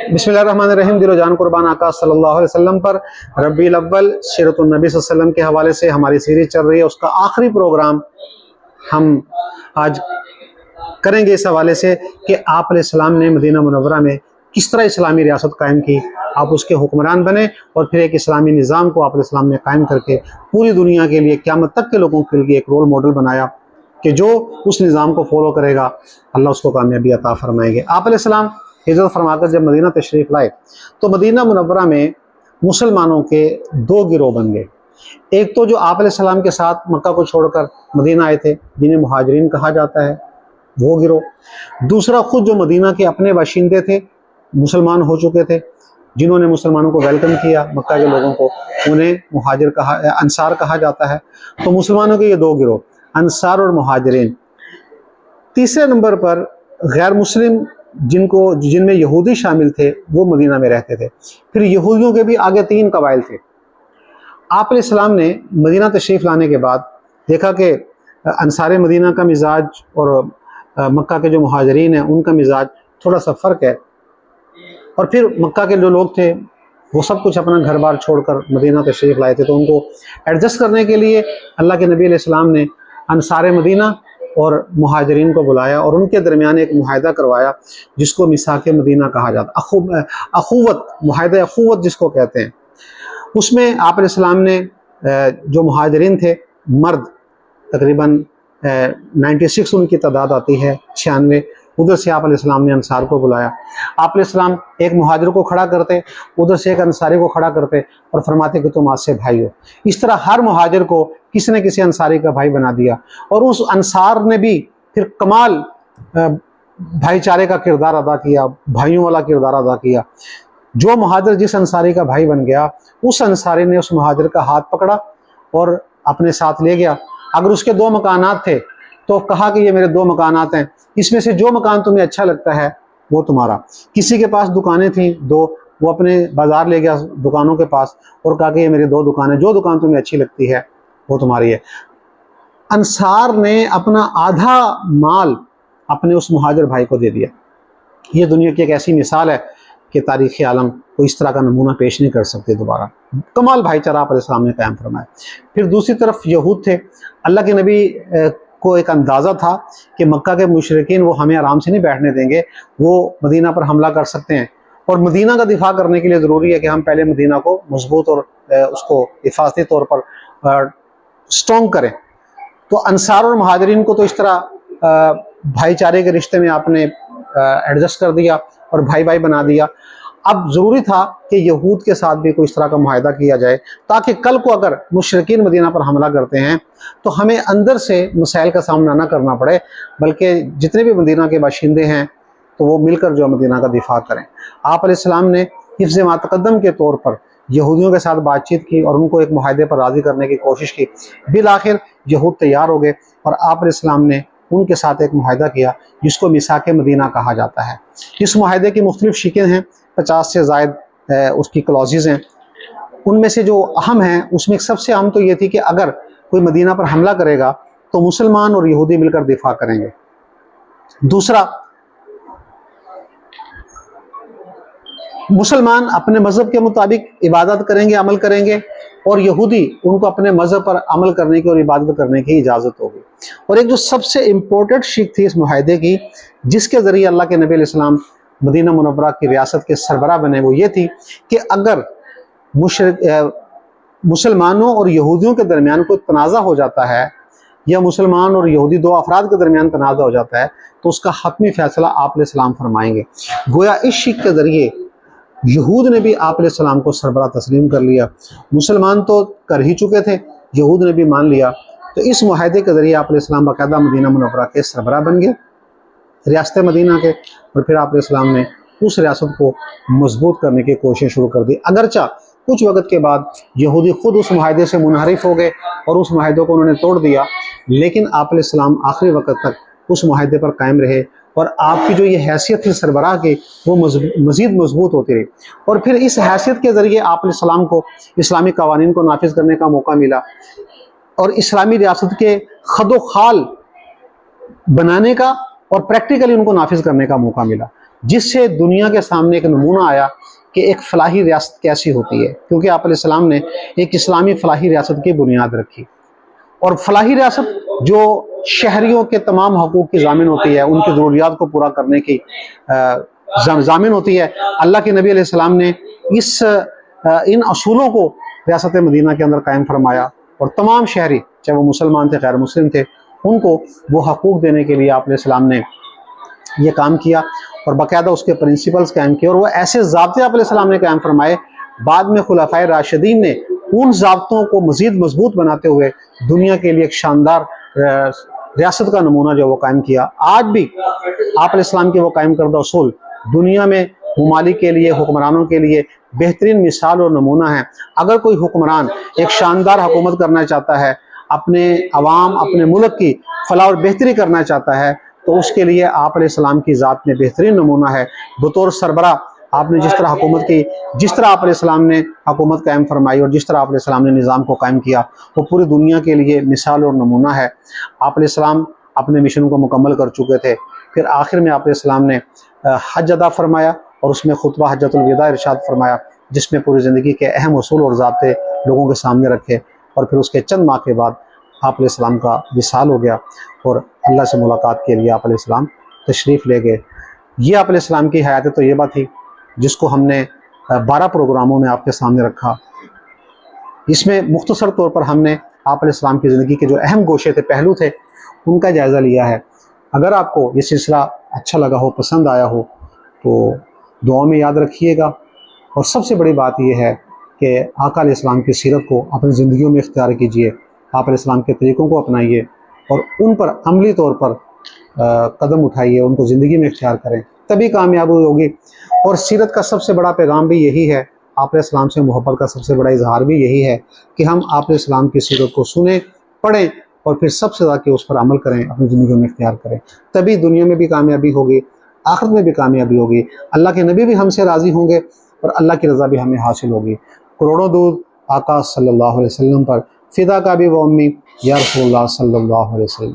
बिस्मिल्लाहिर्रहमानिर्रहीम। दिलो जान कुर्बान आका सल्लल्लाहु अलैहि वसल्लम पर। रबीउल अव्वल सीरतुन नबी सल्लल्लाहु अलैहि वसल्लम के हवाले से हमारी सीरीज चल रही है, उसका आखिरी प्रोग्राम हम आज करेंगे इस हवाले से कि आप अलैहिस्सलाम ने मदीना मुनव्वरा में किस तरह इस्लामी रियासत कायम की, आप उसके हुक्मरान बने और फिर एक इस्लामी निज़ाम को आप अलैहिस्सलाम ने कायम करके पूरी दुनिया के लिए, क़यामत तक के लोगों के लिए एक रोल मॉडल बनाया कि जो उस निज़ाम को फॉलो करेगा अल्लाह उसको कामयाबी अता फरमाएंगे। आप अलैहिस्सलाम हिजरत फरमाकर जब मदीना तशरीफ़ लाए तो मदीना मुनव्वरा में मुसलमानों के दो गिरोह बन गए। एक तो जो आप अलैहिस्सलाम के साथ मक्का को छोड़कर मदीना आए थे, जिन्हें मुहाजिरीन कहा जाता है, वो गिरोह। दूसरा खुद जो मदीना के अपने बाशिंदे थे, मुसलमान हो चुके थे, जिन्होंने मुसलमानों को वेलकम किया, मक्का के लोगों को, उन्हें मुहाजिर कहा, अंसार कहा जाता है। तो मुसलमानों के ये दो गिरोह, अंसार और मुहाजिरीन। तीसरे नंबर पर गैर मुस्लिम, जिनमें यहूदी शामिल थे, वो मदीना में रहते थे। फिर यहूदियों के भी आगे तीन कबाइल थे। आप अलैहिस्सलाम ने मदीना तशरीफ़ लाने के बाद देखा कि अंसार मदीना का मिजाज और मक्का के जो मुहाजिरीन हैं उनका मिजाज थोड़ा सा फ़र्क है। और फिर मक्का के जो लोग थे वो सब कुछ अपना घर बार छोड़कर मदीना तशरीफ़ लाए थे, तो उनको एडजस्ट करने के लिए अल्लाह के नबी अलैहिस्सलाम ने अंसार मदीना और मुहाजिरीन को बुलाया और उनके दरमियान एक मुआहदा करवाया जिसको मिसाक मदीना कहा जाता, अखुवत, मुआहदा अखुवत जिसको कहते हैं। उसमें आप अलैहिस्सलाम ने जो मुहाजिरीन थे मर्द तकरीबन 96 उनकी तादाद आती है, 96, उधर से आप अलैहिस्सलाम ने अंसार को बुलाया। आप अलैहिस्सलाम एक मुहाजिर को खड़ा करते, उधर से एक अंसारी को खड़ा करते और फरमाते कि तुम आज से भाई हो। इस तरह हर मुहाजिर को किसी न किसी अंसारी का भाई बना दिया और उस अंसार ने भी फिर कमाल भाईचारे का किरदार अदा किया, भाइयों वाला किरदार अदा किया। जो मुहाजिर जिस अंसारी का भाई बन गया, उस अंसारी ने उस मुहाजिर का हाथ पकड़ा और अपने साथ ले गया। अगर उसके दो मकानात थे तो कहा कि ये मेरे दो मकानात हैं, इसमें से जो मकान तुम्हें अच्छा लगता है वो तुम्हारा। किसी के पास दुकानें थी दो, वो अपने बाजार ले गया दुकानों के पास और कहा कि ये मेरी दो दुकानें, जो दुकान तुम्हें अच्छी लगती है वो तुम्हारी है। अंसार ने अपना आधा माल अपने उस मुहाजिर भाई को दे दिया। ये दुनिया की एक ऐसी मिसाल है कि तारीख़ आलम को इस तरह का नमूना पेश नहीं कर सकते दोबारा। कमाल भाईचारा आप अलैहिस्सलाम ने कायम फरमाया। फिर दूसरी तरफ यहूद थे। अल्लाह के नबी को एक अंदाज़ा था कि मक्का के मुशरिकीन वो हमें आराम से नहीं बैठने देंगे, वो मदीना पर हमला कर सकते हैं और मदीना का दिफा करने के लिए ज़रूरी है कि हम पहले मदीना को मजबूत और उसको हिफाजती तौर पर स्ट्रॉन्ग करें। तो अंसार और मुहाजिरीन को तो इस तरह भाईचारे के रिश्ते में आपने एडजस्ट कर दिया और भाई भाई बना दिया। अब ज़रूरी था कि यहूद के साथ भी कोई इस तरह का मुआहदा किया जाए ताकि कल को अगर मुशरिकीन मदीना पर हमला करते हैं तो हमें अंदर से मसाइल का सामना ना करना पड़े, बल्कि जितने भी मदीना के बाशिंदे हैं तो वो मिलकर जो मदीना का दिफा करें। आप अलैहिस्सलाम ने हिफ्ज़ मा तक़द्दम के तौर पर यहूदियों के साथ बातचीत की और उनको एक मुआहदे पर राज़ी करने की कोशिश की। बिल आखिर यहूद तैयार हो गए और आप अलैहिस्सलाम ने उनके साथ एक मुआहदा किया जिसको मिसाक मदीना कहा जाता है। इस मुआहदे की मुख्तलिफ शिकें हैं, 50 से ज़ायद उसकी क्लॉजेज़ हैं। उनमें से जो अहम हैं उसमें सबसे अहम तो ये थी कि अगर कोई मदीना पर हमला करेगा तो मुसलमान और यहूदी मिलकर दिफा करेंगे। दूसरा, मुसलमान अपने मज़हब के मुताबिक इबादत करेंगे, अमल करेंगे और यहूदी उनको अपने मज़हब पर अमल करने की और इबादत करने की इजाज़त होगी। और एक जो सबसे इम्पोर्टेंट शिक थी इस मुआहदे की, जिसके ज़रिए अल्लाह के नबी अलैहिस्सलाम मदीना मुनव्वरा की रियासत के सरबराह बने, वो ये थी कि अगर मुसलमानों और यहूदियों के दरमियान कोई तनाज़ा हो जाता है या मुसलमान और यहूदी दो अफराद के दरमियान तनाज़ा हो जाता है तो उसका हतमी फ़ैसला आप अलैहिस्सलाम फरमाएंगे। गोया इस शिक के ज़रिए यहूद ने भी आप अलैहिस्सलाम को सरबराह तस्लीम कर लिया। मुसलमान तो कर ही चुके थे, यहूद ने भी मान लिया। तो इस मुआहदे के ज़रिए आप अलैहिस्सलाम बाकायदा मदीना मुनव्वरा के सरबराह बन गए, रियासत मदीना के। और फिर आप अलैहिस्सलाम ने उस रियासत को मजबूत करने की कोशिश शुरू कर दी। अगरचा कुछ वक्त के बाद यहूदी खुद उस मुआहदे से मुनहरिफ हो गए और उस मुआहदे को उन्होंने तोड़ दिया, लेकिन आप अलैहिस्सलाम आखिरी वक्त तक उस मुआहदे पर कायम रहे और आपकी जो ये हैसियत थी सरबराह की वो मज़ीद मजबूत होती रही। और फिर इस हैसियत के ज़रिए आप अलैहिस्सलाम को इस्लामी कवानीन को नाफिज करने का मौका मिला और इस्लामी रियासत के खदो खाल बनाने का और प्रैक्टिकली उनको नाफिज करने का मौका मिला। جس سے دنیا کے سامنے ایک نمونہ آیا کہ ایک فلاحی ریاست کیسی ہوتی ہے، کیونکہ آپ علیہ السلام نے ایک اسلامی فلاحی ریاست کی بنیاد رکھی، اور فلاحی ریاست جو شہریوں کے تمام حقوق کی ضامن ہوتی ہے، ان کی ضروریات کو پورا کرنے کی ضامن ہوتی ہے۔ اللہ کے نبی علیہ السلام نے ان اصولوں کو ریاست مدینہ کے اندر قائم فرمایا، اور تمام شہری چاہے وہ مسلمان تھے غیر مسلم تھے، ان کو وہ حقوق دینے کے لیے آپ علیہ السلام نے یہ کام کیا، اور باقاعدہ اس کے پرنسپلز قائم کیے، اور وہ ایسے ضابطے آپ علیہ السلام نے قائم فرمائے۔ بعد میں خلفائے راشدین نے ان ضابطوں کو مزید مضبوط بناتے ہوئے دنیا کے لیے ایک شاندار ریاست کا نمونہ جو وہ قائم کیا۔ آج بھی آپ علیہ السلام کے وہ قائم کردہ اصول دنیا میں ممالک کے لیے، حکمرانوں کے لیے بہترین مثال اور نمونہ ہیں۔ اگر کوئی حکمران ایک شاندار حکومت کرنا چاہتا ہے، اپنے عوام، اپنے ملک کی فلاح اور بہتری کرنا چاہتا ہے، تو اس کے لیے آپ علیہ السلام کی ذات میں بہترین نمونہ ہے۔ بطور سربراہ آپ نے جس طرح حکومت کی، جس طرح آپ علیہ السلام نے حکومت قائم فرمائی، اور جس طرح آپ علیہ السلام نے نظام کو قائم کیا، وہ پوری دنیا کے لیے مثال اور نمونہ ہے۔ آپ علیہ السلام اپنے مشن کو مکمل کر چکے تھے، پھر آخر میں آپ علیہ السلام نے حج ادا فرمایا، اور اس میں خطبہ حجۃ الوداع ارشاد فرمایا، جس میں پوری زندگی کے اہم اصول اور ضابطے لوگوں کے سامنے رکھے، اور پھر اس کے چند ماہ کے بعد آپ علیہ السلام کا وصال ہو گیا، اور اللہ سے ملاقات کے لیے آپ علیہ السلام تشریف لے گئے۔ یہ آپ علیہ السلام کی حیات طیبہ تھی، جس کو ہم نے 12 پروگراموں میں آپ کے سامنے رکھا۔ اس میں مختصر طور پر ہم نے آپ علیہ السلام کی زندگی کے جو اہم گوشے تھے، پہلو تھے، ان کا جائزہ لیا ہے۔ اگر آپ کو یہ سلسلہ اچھا لگا ہو، پسند آیا ہو، تو دعاؤں میں یاد رکھیے گا، اور سب سے بڑی بات یہ ہے کہ آقا علیہ السلام کی سیرت کو اپنی زندگیوں میں اختیار کیجیے، آپ علیہ السلام کے طریقوں کو اپنائیے، اور ان پر عملی طور پر قدم اٹھائیے، ان کو زندگی میں اختیار کریں، تبھی کامیابی ہوگی۔ اور سیرت کا سب سے بڑا پیغام بھی یہی ہے، آپ علیہ السلام سے محبت کا سب سے بڑا اظہار بھی یہی ہے کہ ہم آپ علیہ السلام کی سیرت کو سنیں، پڑھیں، اور پھر سب سے زیادہ کہ اس پر عمل کریں، اپنی زندگی میں اختیار کریں، تبھی دنیا میں بھی کامیابی ہوگی، آخرت میں بھی کامیابی ہوگی، اللہ کے نبی بھی ہم سے راضی ہوں گے، اور اللہ کی رضا بھی ہمیں حاصل ہوگی۔ کروڑوں درود آقا صلی اللہ علیہ وسلم پر، فدا کا بھی و امی یا رسول اللہ صلی اللہ علیہ وسلم۔